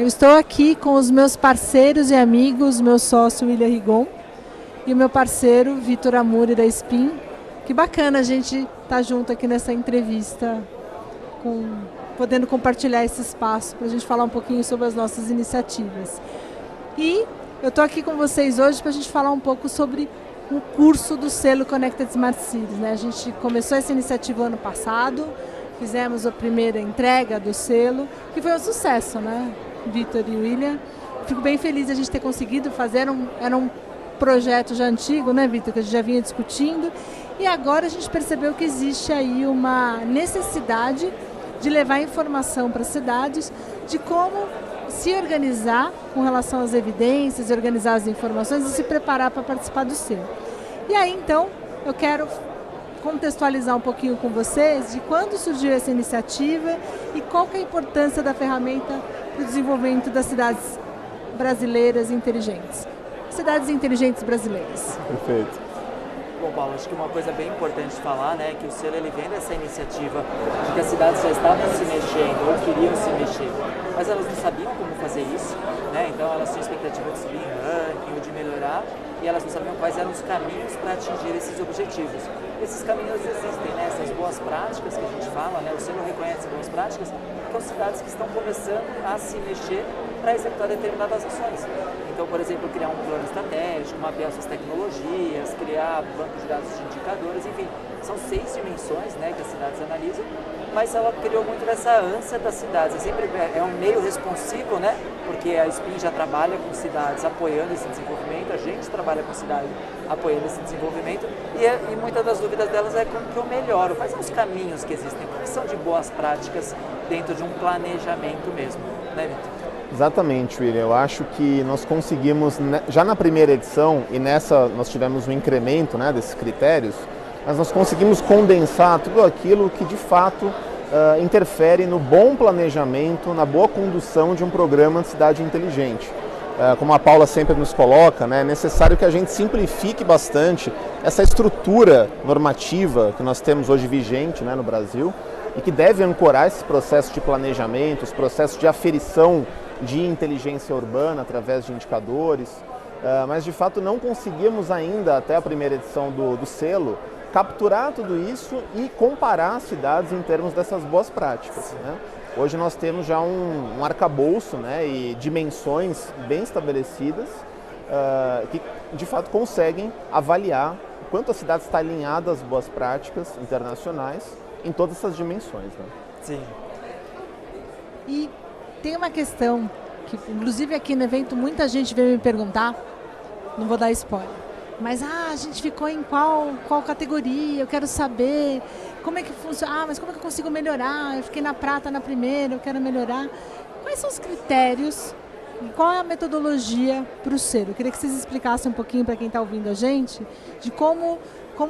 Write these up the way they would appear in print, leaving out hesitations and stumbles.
Eu estou aqui com os meus parceiros e amigos, meu sócio William Rigon e o meu parceiro Vitor Amuri da SPIN. Que bacana a gente estar junto aqui nessa entrevista, podendo compartilhar esse espaço para a gente falar um pouquinho sobre as nossas iniciativas. E eu estou aqui com vocês hoje para a gente falar um pouco sobre o curso do selo Connected Smart Cities, né? A gente começou essa iniciativa ano passado, fizemos a primeira entrega do selo, que foi um sucesso, né, Vitor e William? Fico bem feliz de a gente ter conseguido fazer, era um projeto já antigo, né, Vitor, que a gente já vinha discutindo, e agora a gente percebeu que existe aí uma necessidade de levar informação para as cidades de como se organizar com relação às evidências, organizar as informações e se preparar para participar do selo. E aí, então, eu quero contextualizar um pouquinho com vocês de quando surgiu essa iniciativa e qual que é a importância da ferramenta para o desenvolvimento das cidades brasileiras inteligentes. Cidades inteligentes brasileiras. Perfeito. Bom, Paulo, acho que uma coisa bem importante de falar, né, que o selo ele vem dessa iniciativa de que as cidades já estavam se mexendo ou queriam se mexer, mas elas não sabiam como fazer isso, né? Então elas tinham expectativa de subir em ranking ou de melhorar e elas não sabiam quais eram os caminhos para atingir esses objetivos. Esses caminhos existem, né? Essas boas práticas que a gente fala, né? O selo reconhece boas práticas, que são cidades que estão começando a se mexer para executar determinadas ações. Então, por exemplo, criar um plano estratégico, mapear suas tecnologias, criar banco de dados de indicadores, enfim, são 6 dimensões, né, que as cidades analisam, mas ela criou muito dessa ânsia das cidades. É um meio responsivo, né, porque a SPIN já trabalha com cidades apoiando esse desenvolvimento, a gente trabalha com cidades apoiando esse desenvolvimento e muitas das dúvidas delas é como que eu melhoro, quais são os caminhos que existem, o que são de boas práticas dentro de um planejamento mesmo, né, Vitor? Exatamente, William. Eu acho que nós conseguimos, já na primeira edição, e nessa nós tivemos um incremento, né, desses critérios, mas nós conseguimos condensar tudo aquilo que de fato interfere no bom planejamento, na boa condução de um programa de cidade inteligente. Como a Paula sempre nos coloca, né, é necessário que a gente simplifique bastante essa estrutura normativa que nós temos hoje vigente, né, no Brasil e que deve ancorar esse processo de planejamento, os processos de aferição de inteligência urbana através de indicadores, mas de fato não conseguimos ainda, até a primeira edição do selo, capturar tudo isso e comparar as cidades em termos dessas boas práticas, né? Hoje nós temos já um arcabouço, né, e dimensões bem estabelecidas que de fato conseguem avaliar o quanto a cidade está alinhada às boas práticas internacionais em todas essas dimensões, né? Sim. E tem uma questão que, inclusive aqui no evento, muita gente veio me perguntar, não vou dar spoiler, mas a gente ficou em qual categoria, eu quero saber como é que funciona, mas como é que eu consigo melhorar, eu fiquei na prata na primeira, eu quero melhorar. Quais são os critérios e qual é a metodologia para o selo? Eu queria que vocês explicassem um pouquinho para quem está ouvindo a gente, de como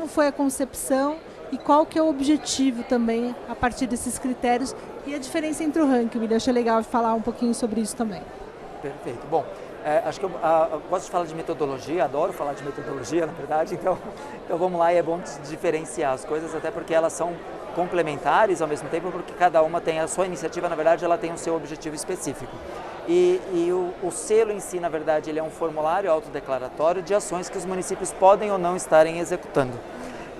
foi a concepção e qual que é o objetivo também a partir desses critérios e a diferença entre o ranking. Eu achei legal falar um pouquinho sobre isso também. Perfeito. Bom, acho que eu gosto de falar de metodologia, adoro falar de metodologia, na verdade, então vamos lá, e é bom diferenciar as coisas, até porque elas são complementares ao mesmo tempo, porque cada uma tem a sua iniciativa, na verdade, ela tem o seu objetivo específico. E o selo em si, na verdade, ele é um formulário autodeclaratório de ações que os municípios podem ou não estarem executando.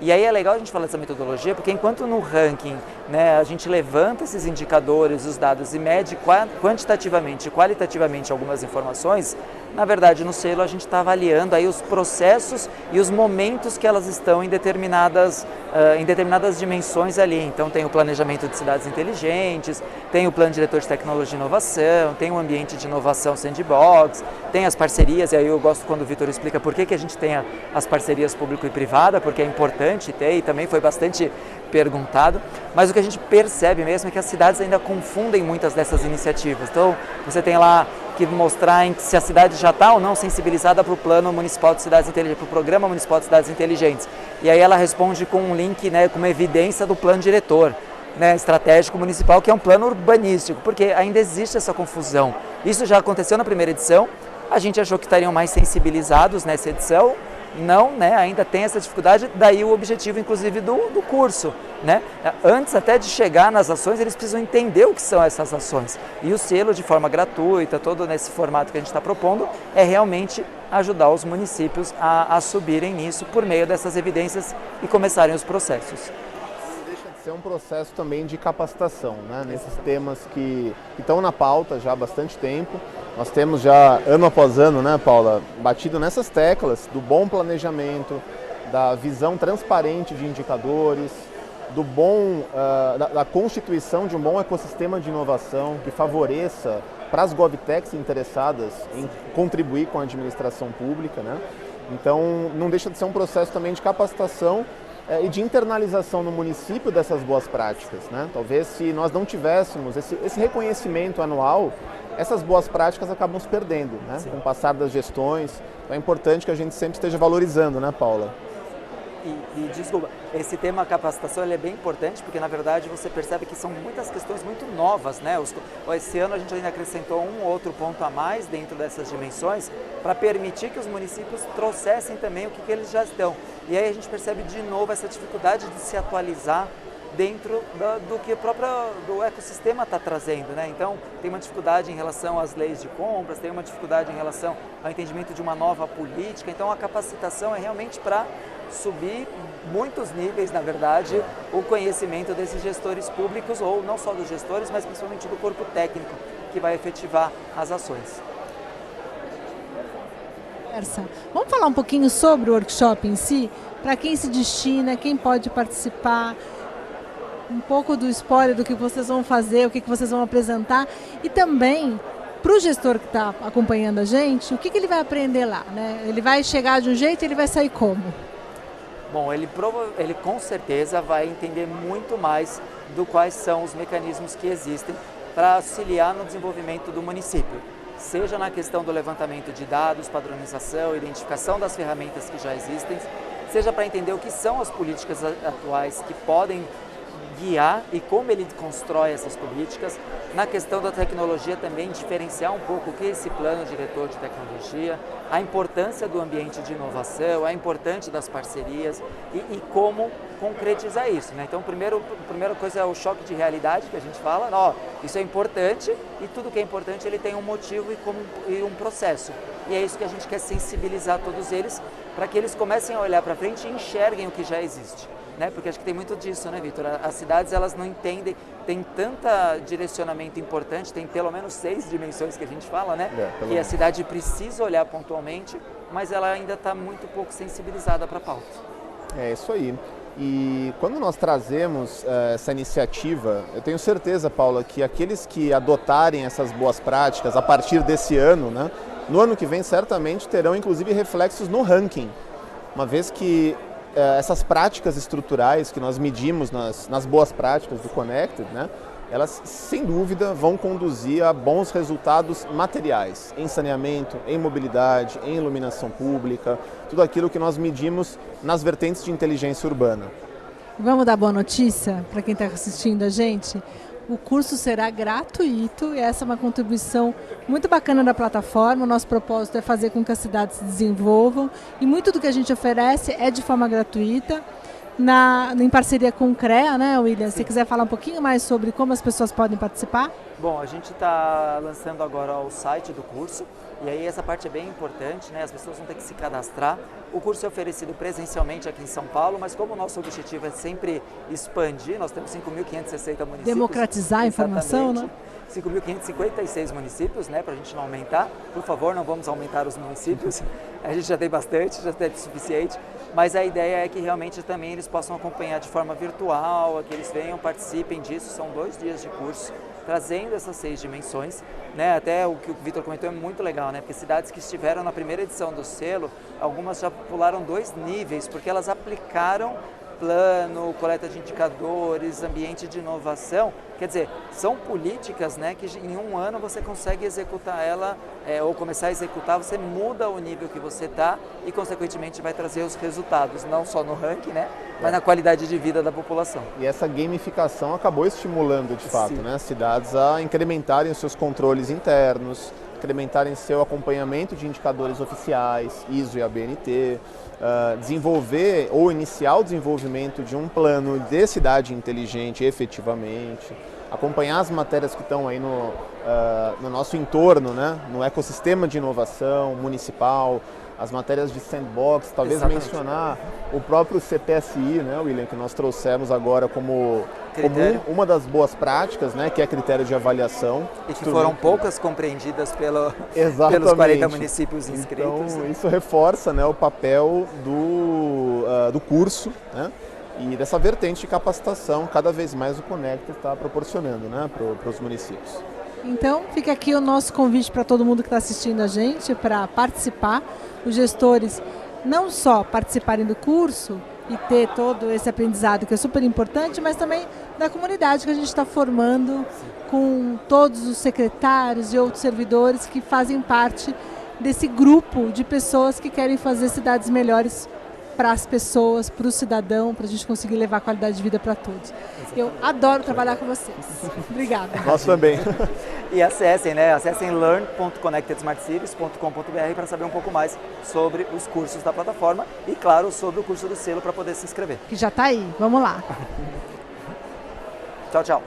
E aí é legal a gente falar dessa metodologia, porque enquanto no ranking, né, a gente levanta esses indicadores, os dados e mede quantitativamente e qualitativamente algumas informações, na verdade no selo a gente está avaliando aí os processos e os momentos que elas estão em determinadas dimensões ali. Então tem o planejamento de cidades inteligentes, tem o plano diretor de tecnologia e inovação, tem o ambiente de inovação sandbox, tem as parcerias, e aí eu gosto quando o Vitor explica por que a gente tem as parcerias público e privada, porque é importante ter, e também foi bastante perguntado, mas o que a gente percebe mesmo é que as cidades ainda confundem muitas dessas iniciativas. Então você tem lá que mostrar se a cidade já está ou não sensibilizada para o Plano Municipal de Cidades Inteligentes, para o Programa Municipal de Cidades Inteligentes. E aí ela responde com um link, né, com uma evidência do plano diretor, né, estratégico municipal, que é um plano urbanístico, porque ainda existe essa confusão. Isso já aconteceu na primeira edição, a gente achou que estariam mais sensibilizados nessa edição, não, né, ainda tem essa dificuldade, daí o objetivo inclusive do curso, né? Antes até de chegar nas ações, eles precisam entender o que são essas ações. E o selo, de forma gratuita, todo nesse formato que a gente está propondo, é realmente ajudar os municípios a subirem nisso por meio dessas evidências e começarem os processos. É um processo também de capacitação, né? Nesses temas que estão na pauta já há bastante tempo. Nós temos já, ano após ano, né, Paula, batido nessas teclas do bom planejamento, da visão transparente de indicadores, do da constituição de um bom ecossistema de inovação que favoreça para as GovTechs interessadas em contribuir com a administração pública, né? Então, não deixa de ser um processo também de capacitação e de internalização no município dessas boas práticas, né? Talvez se nós não tivéssemos esse reconhecimento anual, essas boas práticas acabam se perdendo, né? Com o passar das gestões. Então é importante que a gente sempre esteja valorizando, né, Paula? Desculpa, esse tema capacitação ele é bem importante porque, na verdade, você percebe que são muitas questões muito novas, né? Esse ano a gente ainda acrescentou um ou outro ponto a mais dentro dessas dimensões para permitir que os municípios trouxessem também o que eles já estão. E aí a gente percebe de novo essa dificuldade de se atualizar dentro do que o próprio do ecossistema está trazendo, né? Então tem uma dificuldade em relação às leis de compras, tem uma dificuldade em relação ao entendimento de uma nova política. Então a capacitação é realmente para subir muitos níveis, na verdade, o conhecimento desses gestores públicos, ou não só dos gestores, mas principalmente do corpo técnico que vai efetivar as ações. Vamos falar um pouquinho sobre o workshop em si? Para quem se destina, quem pode participar, um pouco do spoiler do que vocês vão fazer, o que vocês vão apresentar e também para o gestor que está acompanhando a gente, o que ele vai aprender lá, né? Ele vai chegar de um jeito e ele vai sair como? Bom, ele com certeza vai entender muito mais do quais são os mecanismos que existem para auxiliar no desenvolvimento do município. Seja na questão do levantamento de dados, padronização, identificação das ferramentas que já existem, seja para entender o que são as políticas atuais que podem guiar e como ele constrói essas políticas. Na questão da tecnologia também diferenciar um pouco o que é esse plano diretor de tecnologia, a importância do ambiente de inovação, a importância das parcerias e como concretizar isso, né? Então, a primeira coisa é o choque de realidade que a gente fala, ó, isso é importante e tudo que é importante ele tem um motivo e um processo. E é isso que a gente quer sensibilizar todos eles para que eles comecem a olhar para frente e enxerguem o que já existe. Né? Porque acho que tem muito disso, né, Vitor? As cidades elas não entendem, tem tanta direcionamento importante, tem pelo menos 6 dimensões que a gente fala, né? Que a cidade precisa olhar pontualmente, mas ela ainda está muito pouco sensibilizada para a pauta. É isso aí. E quando nós trazemos essa iniciativa, eu tenho certeza, Paula, que aqueles que adotarem essas boas práticas a partir desse ano, né, no ano que vem certamente terão inclusive reflexos no ranking, uma vez que essas práticas estruturais que nós medimos nas boas práticas do Connected, né, elas sem dúvida vão conduzir a bons resultados materiais em saneamento, em mobilidade, em iluminação pública, tudo aquilo que nós medimos nas vertentes de inteligência urbana. Vamos dar boa notícia para quem está assistindo a gente? O curso será gratuito e essa é uma contribuição muito bacana da plataforma. O nosso propósito é fazer com que as cidades se desenvolvam e muito do que a gente oferece é de forma gratuita, em parceria com o CREA, né, William? Se quiser falar um pouquinho mais sobre como as pessoas podem participar? Bom, a gente está lançando agora o site do curso e aí essa parte é bem importante, né? As pessoas vão ter que se cadastrar. O curso é oferecido presencialmente aqui em São Paulo, mas como o nosso objetivo é sempre expandir, nós temos 5.560 municípios. Democratizar a informação, né? 5.556 municípios, né, para a gente não aumentar. Por favor, não vamos aumentar os municípios. A gente já tem bastante, já tem suficiente. Mas a ideia é que realmente também eles possam acompanhar de forma virtual, que eles venham, participem disso. São 2 dias de curso, trazendo essas 6 dimensões, né? Até o que o Vitor comentou é muito legal, né? Porque cidades que estiveram na primeira edição do selo, algumas já pularam 2 níveis, porque elas aplicaram plano, coleta de indicadores, ambiente de inovação. Quer dizer, são políticas, né, que em um ano você consegue executar ela, ou começar a executar, você muda o nível que você está e, consequentemente, vai trazer os resultados, não só no ranking, né, mas na qualidade de vida da população. E essa gamificação acabou estimulando, de fato, né, as cidades a incrementarem os seus controles internos, incrementarem seu acompanhamento de indicadores oficiais, ISO e ABNT, desenvolver ou iniciar o desenvolvimento de um plano de cidade inteligente efetivamente, acompanhar as matérias que estão aí no nosso entorno, né? No ecossistema de inovação municipal, as matérias de sandbox, talvez Exatamente. mencionar o próprio CPSI, né, William, que nós trouxemos agora como uma das boas práticas, né, que é critério de avaliação. E que foram poucas compreendidas pelos Exatamente. 40 municípios inscritos. Então, isso reforça, né, o papel do curso, né, e dessa vertente de capacitação, cada vez mais o Conecta está proporcionando, né, para os municípios. Então, fica aqui o nosso convite para todo mundo que está assistindo a gente para participar. Os gestores não só participarem do curso e ter todo esse aprendizado que é super importante, mas também da comunidade que a gente está formando com todos os secretários e outros servidores que fazem parte desse grupo de pessoas que querem fazer cidades melhores para as pessoas, para o cidadão, para a gente conseguir levar qualidade de vida para todos. Eu adoro trabalhar com vocês. Obrigada. Nós também. E acessem learn.connectedsmartcities.com.br para saber um pouco mais sobre os cursos da plataforma e, claro, sobre o curso do selo para poder se inscrever. Que já está aí. Vamos lá. Tchau, tchau.